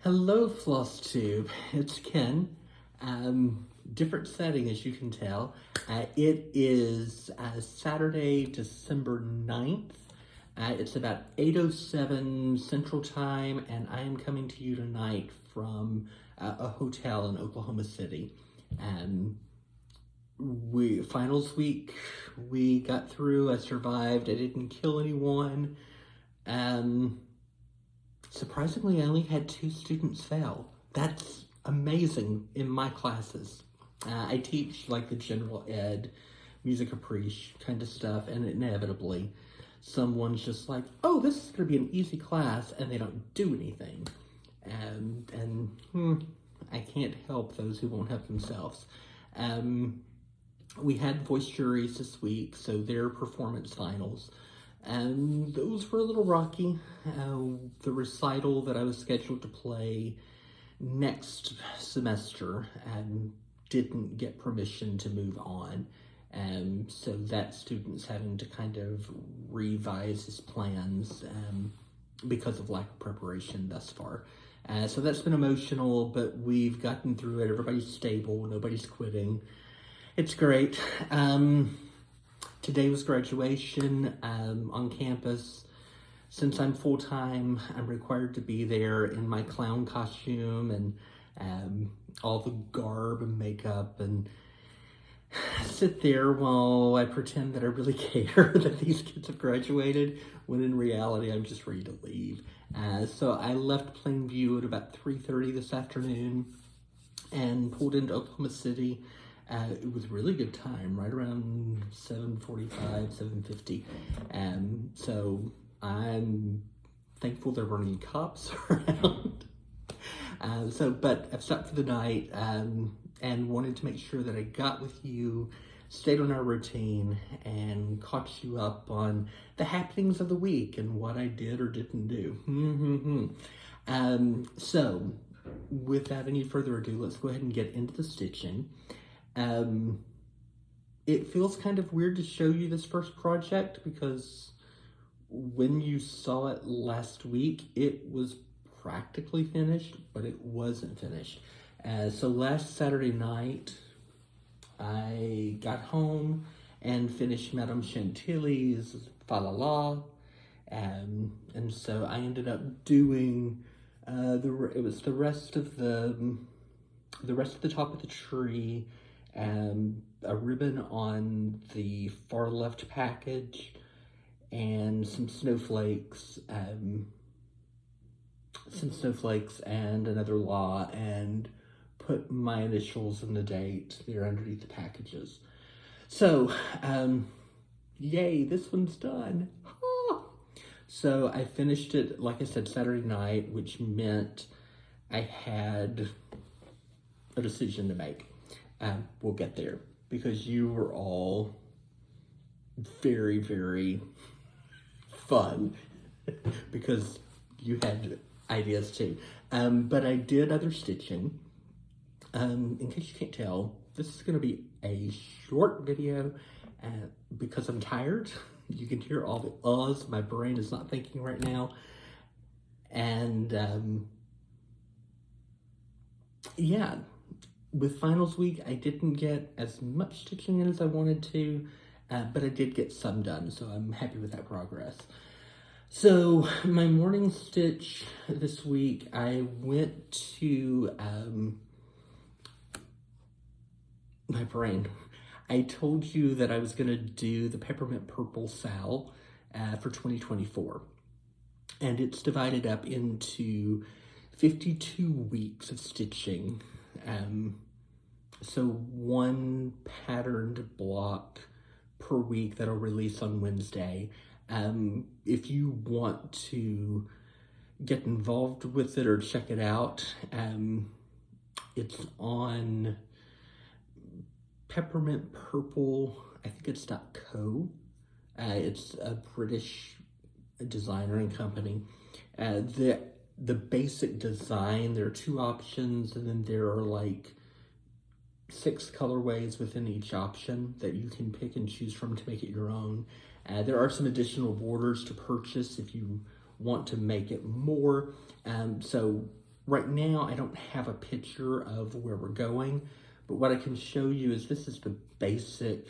Hello, Floss Tube. It's Ken. Different setting, as you can tell. It is Saturday, December 9th. It's about 8:07 Central Time, and I am coming to you tonight from a hotel in Oklahoma City. Finals week, we got through. I survived. I didn't kill anyone. Surprisingly, I only had 2 students fail. That's amazing in my classes. I teach like the general ed, music appreciation kind of stuff, and inevitably, someone's just like, oh, this is going to be an easy class, and they don't do anything. I can't help those who won't help themselves. We had voice juries this week, so their performance finals. And those were a little rocky. The recital that I was scheduled to play next semester didn't get permission to move on. So that student's having to kind of revise his plans because of lack of preparation thus far. So that's been emotional, but we've gotten through it. Everybody's stable. Nobody's quitting. It's great. Today was graduation on campus. Since I'm full-time, I'm required to be there in my clown costume and all the garb and makeup and sit there while I pretend that I really care that these kids have graduated, when in reality I'm just ready to leave. So I left Plainview at about 3:30 this afternoon and pulled into Oklahoma City. It was a really good time, right around 7:45, 7:50. So I'm thankful there weren't any cops around. But I've stopped for the night and wanted to make sure that I got with you, stayed on our routine, and caught you up on the happenings of the week and what I did or didn't do. So without any further ado, let's go ahead and get into the stitching. It feels kind of weird to show you this first project because when you saw it last week, it was practically finished, but it wasn't finished. So last Saturday night, I got home and finished Madame Chantilly's Fa La La, and so I ended up doing it was the rest of the top of the tree, a ribbon on the far left package, and some snowflakes and another law, and put my initials and the date there underneath the packages. So, yay, this one's done. So I finished it, like I said, Saturday night, which meant I had a decision to make. We'll get there, because you were all very, very fun, because you had ideas too. But I did other stitching. In case you can't tell, this is going to be a short video because I'm tired. You can hear all the uhs. My brain is not thinking right now. And yeah, with finals week, I didn't get as much stitching in as I wanted to, but I did get some done, so I'm happy with that progress. So my morning stitch this week, I went to my brain. I told you that I was going to do the Peppermint Purple Sal for 2024. And it's divided up into 52 weeks of stitching. So one patterned block per week that'll release on Wednesday. If you want to get involved with it or check it out, it's on Peppermint Purple, I think it's .co. It's a British designer and company. The basic design, there are 2 options, and then there are like 6 colorways within each option that you can pick and choose from to make it your own. There are some additional borders to purchase if you want to make it more. So Right now, I don't have a picture of where we're going, but what I can show you is this is the basic,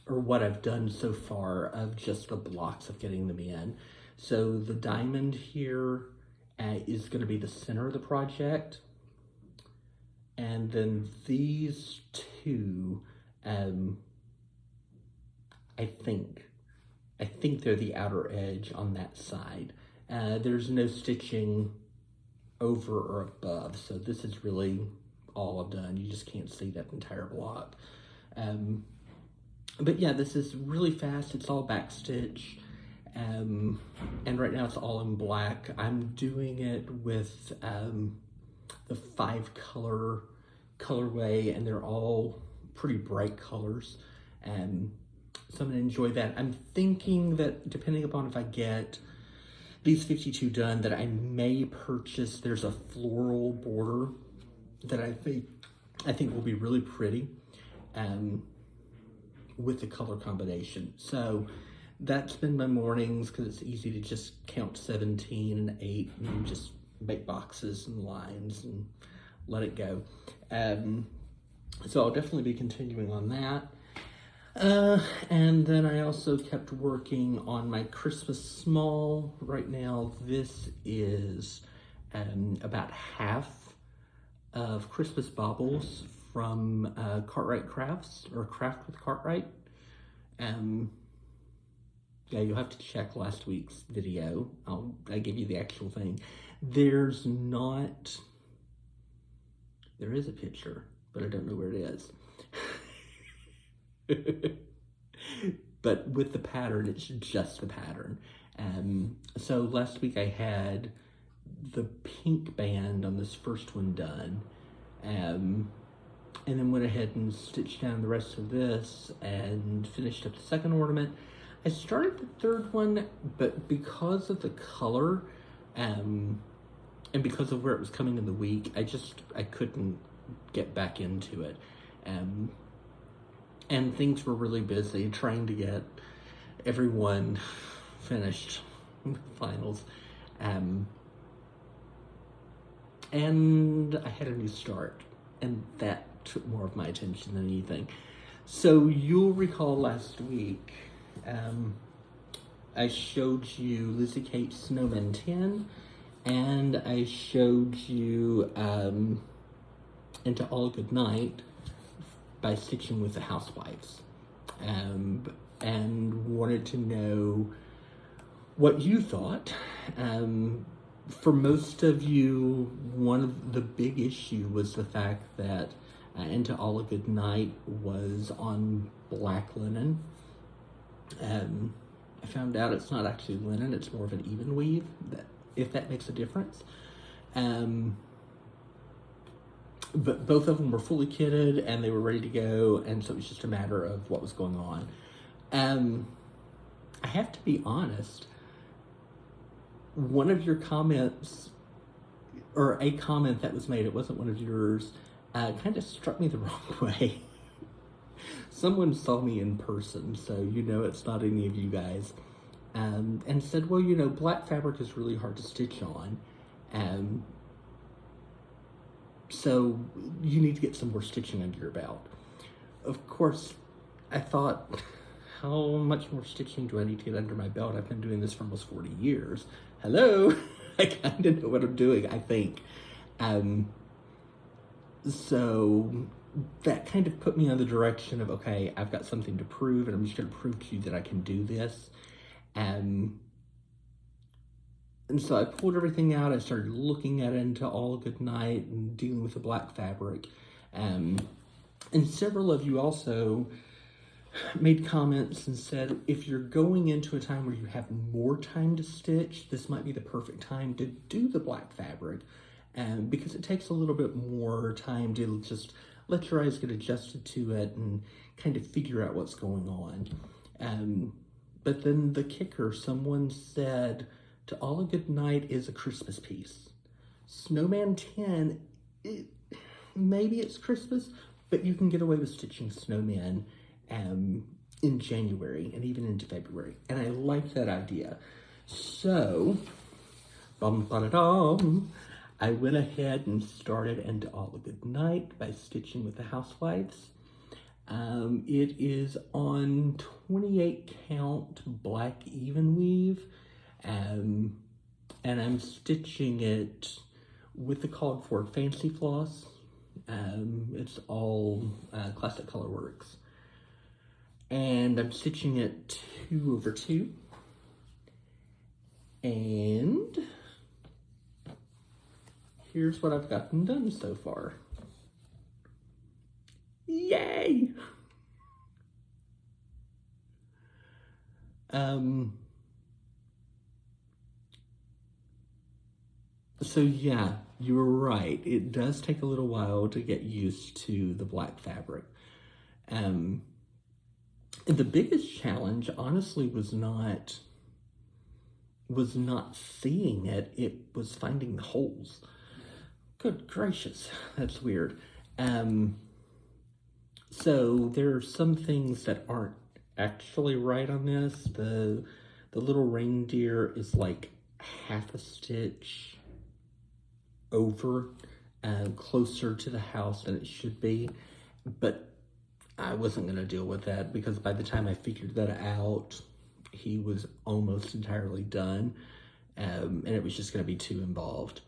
or what I've done so far of just the blocks of getting them in. So the diamond here is going to be the center of the project. And then these two, I think they're the outer edge on that side. There's no stitching over or above, so this is really all I've done. You just can't see that entire block. But yeah, this is really fast. It's all backstitch. And right now it's all in black. I'm doing it with the 5-color colorway, and they're all pretty bright colors. So I'm gonna enjoy that. I'm thinking that depending upon if I get these 52 done, that I may purchase, there's a floral border that I think will be really pretty with the color combination. So that's been my mornings, because it's easy to just count 17 and 8 and just make boxes and lines and let it go. So I'll definitely be continuing on that. And then I also kept working on my Christmas small. Right now, this is about half of Christmas Baubles from Cartwright Crafts, or Craft with Cartwright. Yeah, you'll have to check last week's video. I give you the actual thing. There is a picture, but I don't know where it is. But with the pattern, it's just the pattern. So last week I had the pink band on this first one done, and then went ahead and stitched down the rest of this and finished up the second ornament. I started the third one, but because of the color and because of where it was coming in the week, I couldn't get back into it. And things were really busy trying to get everyone finished with finals. And I had a new start, and that took more of my attention than anything. So you'll recall last week, I showed you Lizzie Kate's Snowman 10, and I showed you Into All Good Night by stitching with the Housewives, and wanted to know what you thought. For most of you, one of the big issue was the fact that Into All a Good Night was on black linen. I found out it's not actually linen, it's more of an even weave, if that makes a difference. But both of them were fully kitted and they were ready to go, and so it was just a matter of what was going on. I have to be honest, one of your comments, or a comment that was made, it wasn't one of yours, kind of struck me the wrong way. Someone saw me in person, so you know it's not any of you guys, and said, well, you know, black fabric is really hard to stitch on, so you need to get some more stitching under your belt. Of course, I thought, how much more stitching do I need to get under my belt? I've been doing this for almost 40 years. Hello, I kind of know what I'm doing, I think. So that kind of put me on the direction of, okay, I've got something to prove, and I'm just going to prove to you that I can do this. And so I pulled everything out. I started looking at Into All a Good Night and dealing with the black fabric. And several of you also made comments and said, if you're going into a time where you have more time to stitch, this might be the perfect time to do the black fabric, because it takes a little bit more time to just let your eyes get adjusted to it and kind of figure out what's going on. But then the kicker, someone said, To All a Good Night is a Christmas piece. Snowman 10, maybe it's Christmas, but you can get away with stitching snowmen in January and even into February. And I like that idea. So, I went ahead and started Into All a Good Night by stitching with the Housewives. It is on 28 count black even weave, and I'm stitching it with the called for fancy floss. It's all Classic Color Works, and I'm stitching it 2/2, and here's what I've gotten done so far. Yay! So yeah, you were right. It does take a little while to get used to the black fabric. And the biggest challenge, honestly, was not seeing it. It was finding the holes. Good gracious, that's weird. So there are some things that aren't actually right on this. The little reindeer is like half a stitch over, closer to the house than it should be, but I wasn't going to deal with that because by the time I figured that out, he was almost entirely done, and it was just going to be too involved.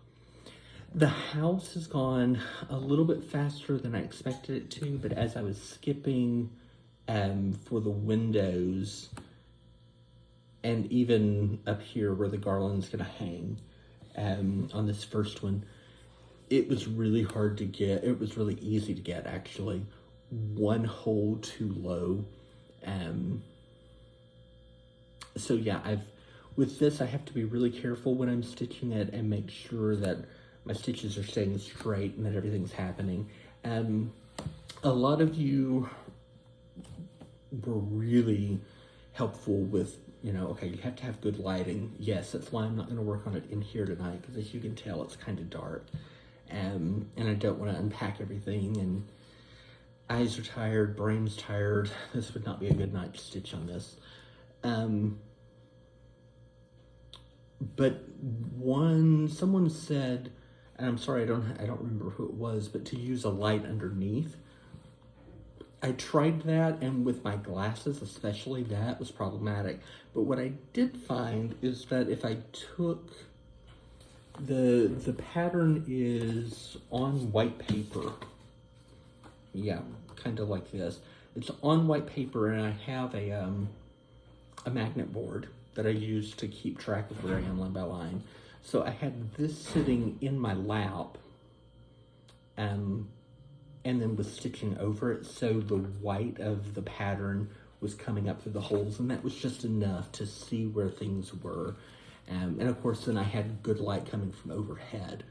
The house has gone a little bit faster than I expected it to, but as I was skipping for the windows, and even up here where the garland's going to hang on this first one, it was really hard to get. It was really easy to get, actually. One hole too low. So yeah, with this, I have to be really careful when I'm stitching it and make sure that my stitches are staying straight and that everything's happening. A lot of you were really helpful with, okay, you have to have good lighting. Yes, that's why I'm not going to work on it in here tonight, because as you can tell, it's kind of dark. And I don't want to unpack everything, and eyes are tired, brain's tired. This would not be a good night to stitch on this. But someone said, and I'm sorry, I don't remember who it was, but to use a light underneath. I tried that, and with my glasses especially, that was problematic. But what I did find is that if I took the pattern is on white paper. Yeah, kind of like this. It's on white paper, and I have a magnet board that I use to keep track of where I am line by line. So I had this sitting in my lap, and then was stitching over it, so the white of the pattern was coming up through the holes, and that was just enough to see where things were. And of course, then I had good light coming from overhead,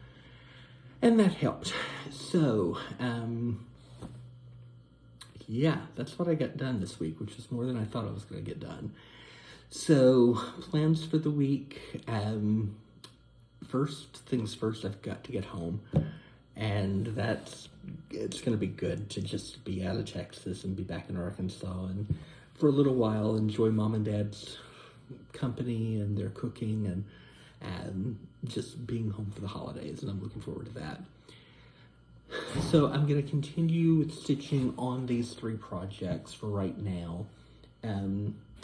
and that helped. So, yeah, that's what I got done this week, which is more than I thought I was going to get done. So, plans for the week. First things first, I've got to get home, and it's going to be good to just be out of Texas and be back in Arkansas, and for a little while enjoy Mom and Dad's company and their cooking, and just being home for the holidays, and I'm looking forward to that. So I'm going to continue with stitching on these 3 projects for right now.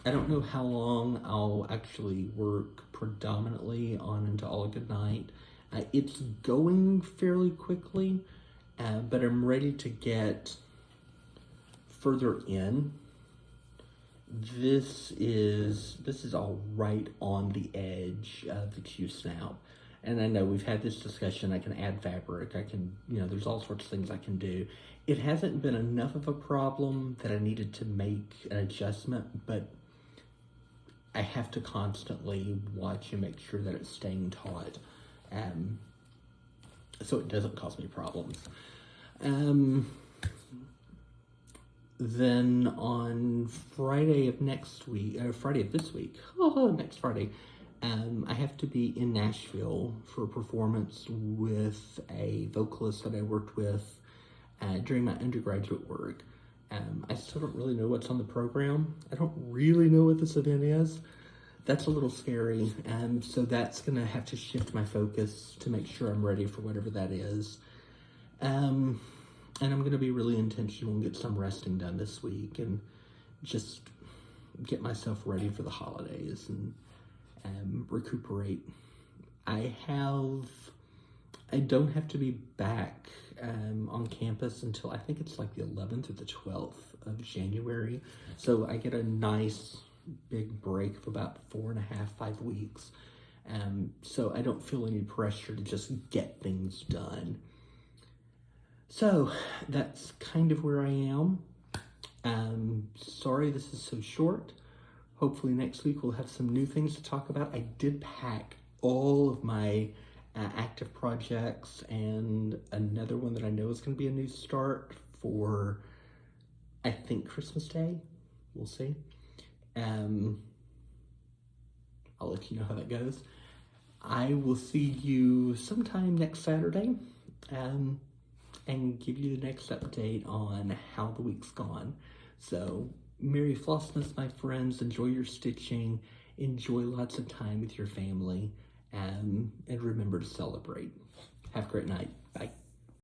I don't know how long I'll actually work predominantly on Into All a Good Night. It's going fairly quickly, but I'm ready to get further in. This is all right on the edge of the Q-snap. And I know we've had this discussion. I can add fabric. I can, there's all sorts of things I can do. It hasn't been enough of a problem that I needed to make an adjustment, but I have to constantly watch and make sure that it's staying taut, so it doesn't cause me problems. Then on Friday of this week, next Friday, I have to be in Nashville for a performance with a vocalist that I worked with during my undergraduate work. I still don't really know what's on the program. I don't really know what this event is. that's a little scary. So that's gonna have to shift my focus to make sure I'm ready for whatever that is. And I'm gonna be really intentional and get some resting done this week and just get myself ready for the holidays and recuperate. I don't have to be back on campus until I think it's like the 11th or the 12th of January. So I get a nice big break of about 4.5, 5 weeks. So I don't feel any pressure to just get things done. So that's kind of where I am. Sorry this is so short. Hopefully next week we'll have some new things to talk about. I did pack all of my active projects and another one that I know is going to be a new start for, I think, Christmas Day. We'll see. I'll let you know how that goes. I will see you sometime next Saturday and give you the next update on how the week's gone. So, Merry Flossmas, my friends. Enjoy your stitching. Enjoy lots of time with your family. And remember to celebrate. Have a great night. Bye.